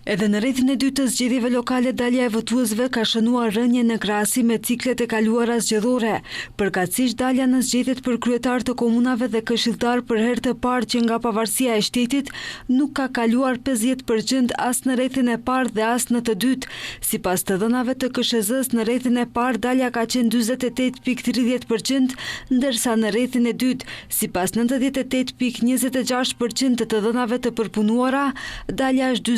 Edhe në rrethin e dytë të zgjedhjeve lokale, dalja e votuesve ka shënuar rënje në krahasim me ciklet e kaluara zgjedhore. Përkatësisht dalja në zgjedhjet për kryetar të komunave dhe këshilltar për herë të parë që nga pavarësia e shtetit nuk ka kaluar 50% as në rrethin e parë dhe as në të dytë. Sipas të dhënave të KSZ-s, në rrethin e parë dalja ka qenë 48.30%, ndërsa në rrethin e dytë, sipas 98.26% të dhënave të përpunuara, dalja është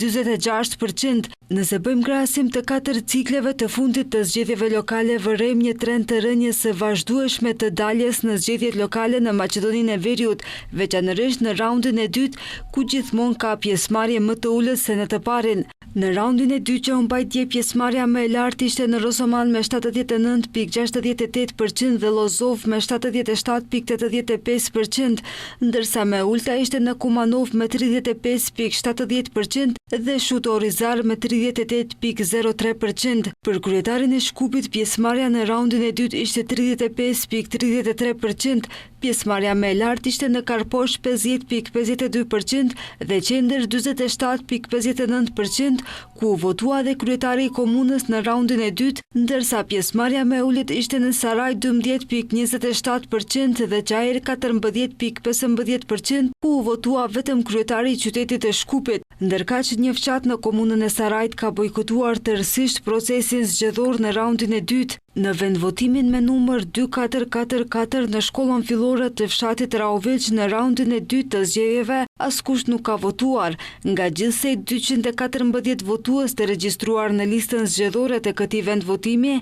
40.46%. Nëse bëjmë krahasim të 4 cikleve të fundit të zgjedhjeve lokale, vërejmë një trend të rënjes së vazhdueshme të daljes në zgjedhjet lokale në Maqedoninë e Veriut, veçanërisht në raundin e dytë, ku gjithmonë ka pjesëmarrje më të ulët se në të parin. Në raundin e dytë që u mbajt dje, pjesëmarrja më e lartë ishte në Rosoman me 79.68% dhe Lozov me 77.85%, ndërsa më e ulta ishte në Kumanov me 35.70% dhe Shutorizar me 38.03%. Për kryetarin e Shkupit, pjesëmarrja në raundin e dytë ishte 35.33%, pjesëmarrja më e lartë ishte në Karposh 50.52% dhe Qendër 47.59%, ku votua dhe kryetari i komunës në raundin e dytë, ndërsa pjesëmarrja më e ulët ishte në Saraj 12.27% dhe Çajër 14.15%, ku votua vetëm kryetari i qytetit të Shkupit. Ndërkaq një fshat në komunën e Sarajit ka bojkotuar tërësisht procesin zgjedhor në raundin e dytë. Në vendvotimin me numër 2444 në shkollën fillore të fshatit Raoviq në raundin e dytë të zgjedhjeve, askush nuk ka votuar. Nga gjithsej 214 votues të regjistruar në listën zgjedhore të këtij vendvotimi,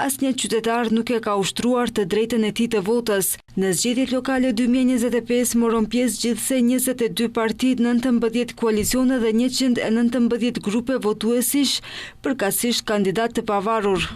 asnjë qytetar nuk e ka ushtruar të drejtën e tij të votës. Në zgjedhjet lokale 2025 morën pjesë gjithsej 22 parti, 19 koalicione dhe 119 grupe votuesish, përkatësisht kandidat të pavarur.